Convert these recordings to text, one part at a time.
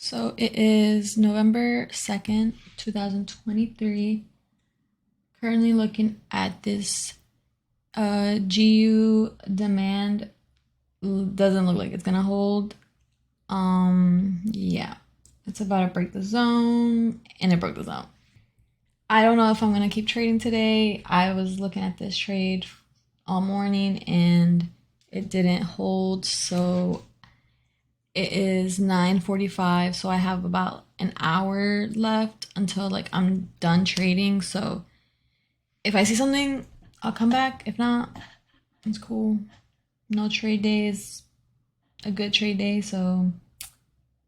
So it is November 2nd, 2023. Currently looking at this GU demand. Doesn't look like it's gonna hold. Yeah. It's about to break the zone, and it broke the zone. I don't know if I'm gonna keep trading today. I was looking at this trade all morning and it didn't hold, so it is 9:45, so I have about an hour left until like I'm done trading. So if I see something, I'll come back. If not, it's cool. No trade day is a good trade day, so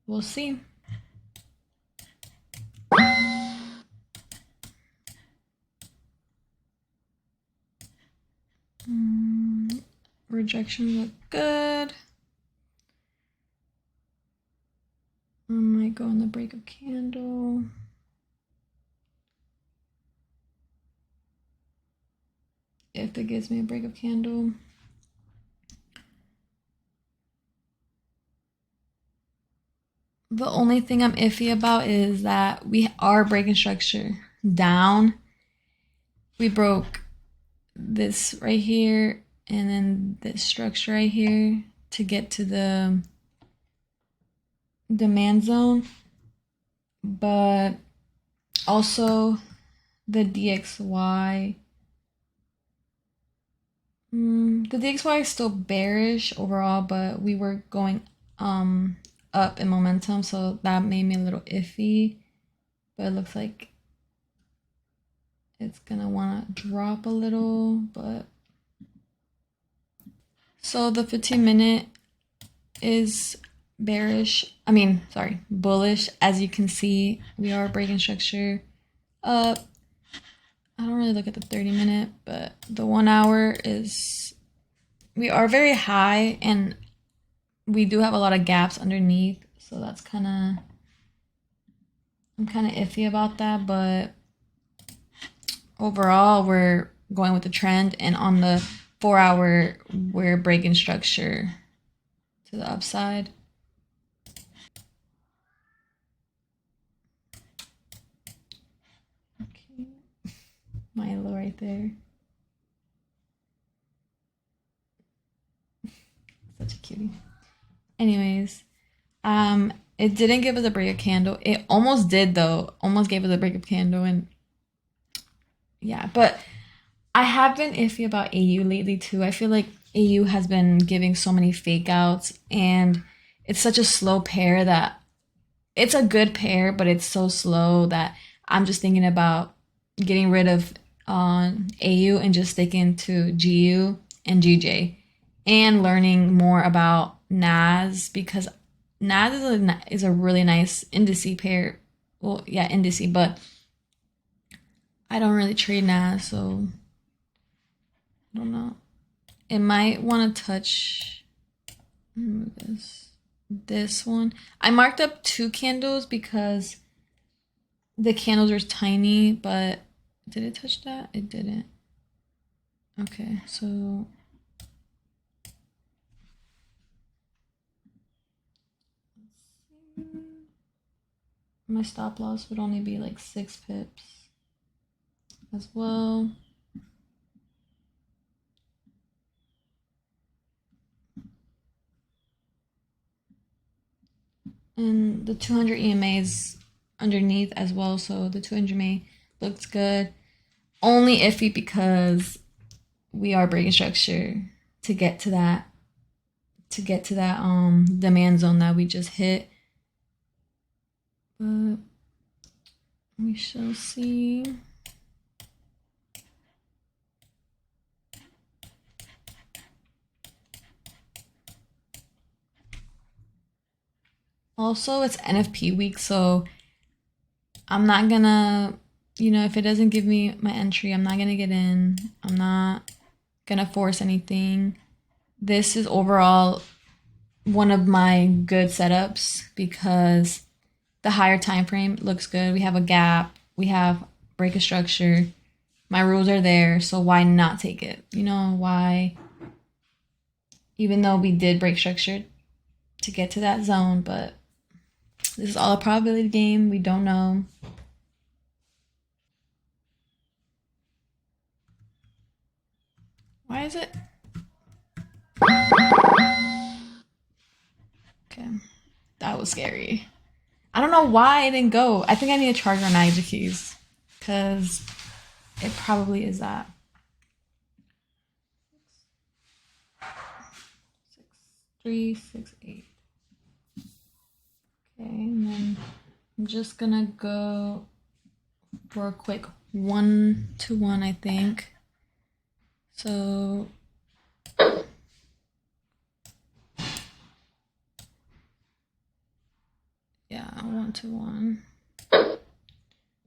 we'll see. Rejection look good. I might go in the break of candle. If it gives me a break of candle. The only thing I'm iffy about is that we are breaking structure down. We broke this right here and then this structure right here to get to the demand zone, but also the DXY. The DXY is still bearish overall, but we were going up in momentum, so that made me a little iffy. But it looks like it's gonna want to drop a little, but so the 15-minute is bearish. Sorry, bullish. As you can see, we are breaking structure up. I don't really look at the 30-minute, but the 1 hour is, we are very high and we do have a lot of gaps underneath. So that's I'm kind of iffy about that, but overall we're going with the trend, and on the 4 hour we're breaking structure to the upside. Okay, Milo right there. Such a cutie. Anyways, it didn't give us a break of candle. It almost did though. Almost gave us a break of candle, and yeah, but I have been iffy about AU lately too. I feel like AU has been giving so many fake outs, and it's such a slow pair that it's a good pair, but it's so slow that I'm just thinking about getting rid of AU and just sticking to GU and GJ and learning more about NAS, because NAS is a really nice indice pair. Well, yeah, indice, but I don't really trade NAS, so I don't know. It might want to touch this one. I marked up 2 candles because the candles are tiny, but did it touch that? It didn't. Okay, so my stop loss would only be like 6 pips as well. And the 200 EMA is underneath as well, so the 200 EMA looks good. Only iffy because we are breaking structure to get to that demand zone that we just hit. But we shall see. Also, it's NFP week, so I'm not gonna, if it doesn't give me my entry, I'm not gonna get in. I'm not gonna force anything. This is overall one of my good setups because the higher time frame looks good. We have a gap, we have break a structure. My rules are there, so why not take it? Why? Even though we did break structure to get to that zone, but This is all a probability game. We don't know. Why is it? Okay. That was scary. I don't know why I didn't go. I think I need a charger and Niger keys. Because it probably is that. 6, 3, 6, 8. Okay, and then I'm just gonna go for a quick 1-to-1, I think. So yeah, 1-to-1.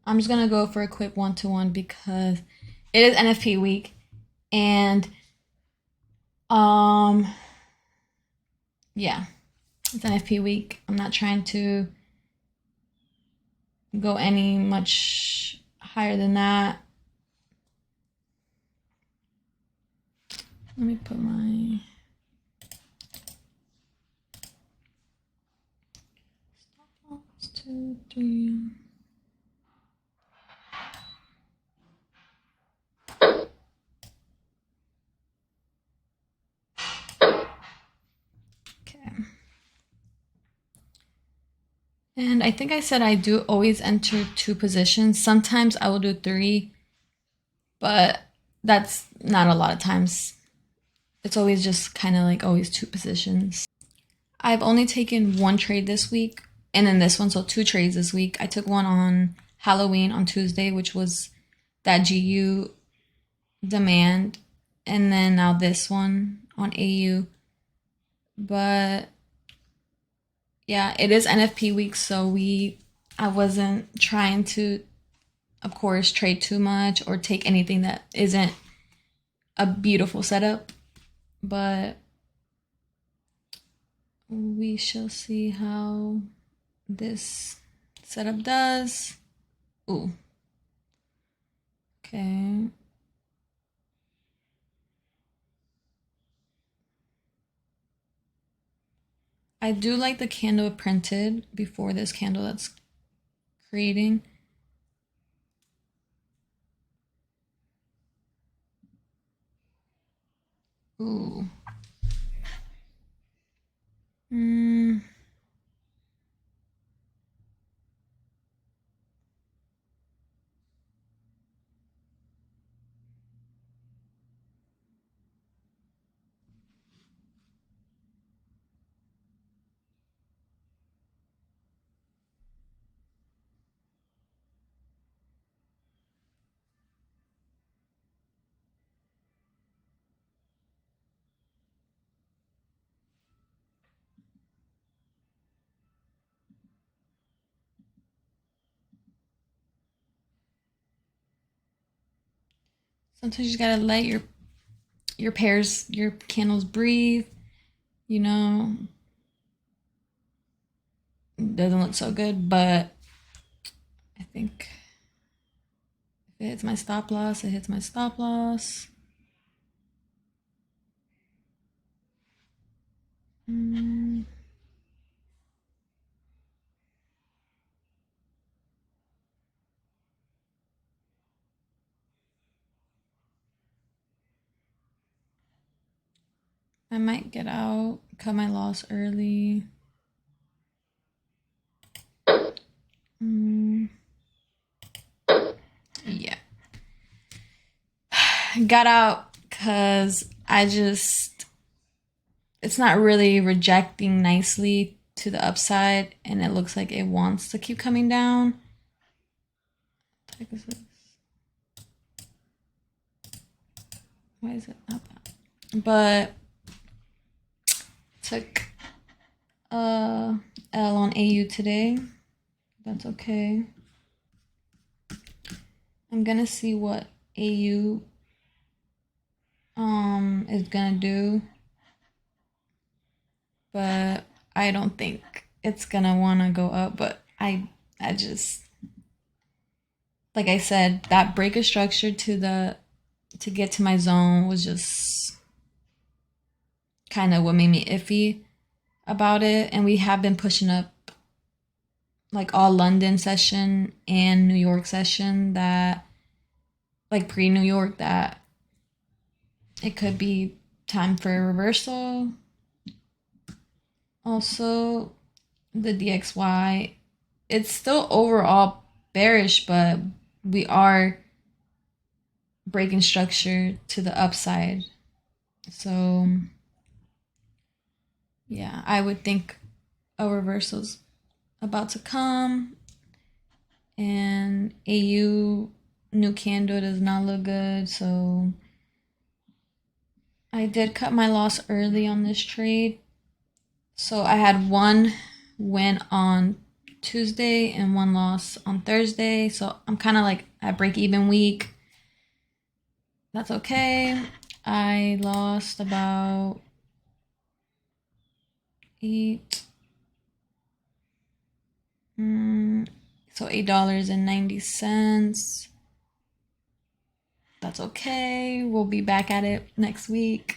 I'm just gonna go for a quick 1-to-1 because it is NFP week, and yeah, it's NFP week. I'm not trying to go any much higher than that. Let me put my stop loss 2, 3. Okay. And I think I said I do always enter 2 positions. Sometimes I will do 3, but that's not a lot of times. It's always just kind of like always 2 positions. I've only taken 1 trade this week, and then this one, so 2 trades this week. I took one on Halloween on Tuesday, which was that GU demand, and then now this one on AU. But yeah, it is NFP week, so I wasn't trying to, of course, trade too much or take anything that isn't a beautiful setup. But we shall see how this setup does. Ooh. Okay. I do like the candle printed before this candle that's creating. Ooh. Mm. Sometimes you just gotta let your pairs, your candles breathe. You know, it doesn't look so good, but I think if it hits my stop loss, it hits my stop loss. Mm. I might get out, cut my loss early. Mm. Yeah. Got out because it's not really rejecting nicely to the upside, and it looks like it wants to keep coming down. Why is it not that? But took L on AU today. That's okay. I'm gonna see what AU is gonna do, but I don't think it's gonna wanna go up. But I just, like I said, that break of structure to get to my zone was just kind of what made me iffy about it. And we have been pushing up like all London session and New York session, that like pre New York, that it could be time for a reversal. Also, the DXY, it's still overall bearish, but we are breaking structure to the upside. So, yeah, I would think a reversal's about to come. And AU new candle does not look good, so I did cut my loss early on this trade. So I had one win on Tuesday and one loss on Thursday. So I'm kind of like at break even week. That's okay. I lost about eight. So $8.90. That's okay. We'll be back at it next week.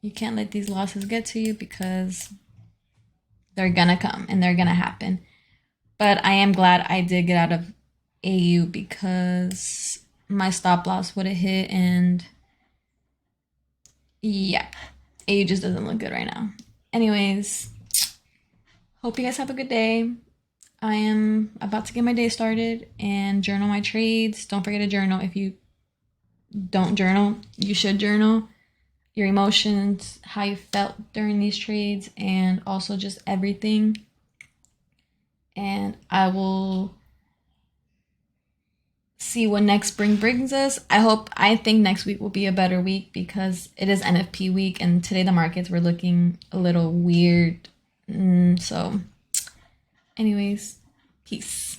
You can't let these losses get to you because they're gonna come and they're gonna happen. But I am glad I did get out of AU because my stop loss would have hit, and yeah, AU just doesn't look good right now. Anyways, hope you guys have a good day. I am about to get my day started and journal my trades. Don't forget to journal. If you don't journal, you should journal your emotions, how you felt during these trades, and also just everything. And I will see what next spring brings us. I think next week will be a better week because it is NFP week, and today the markets were looking a little weird. So, anyways, peace.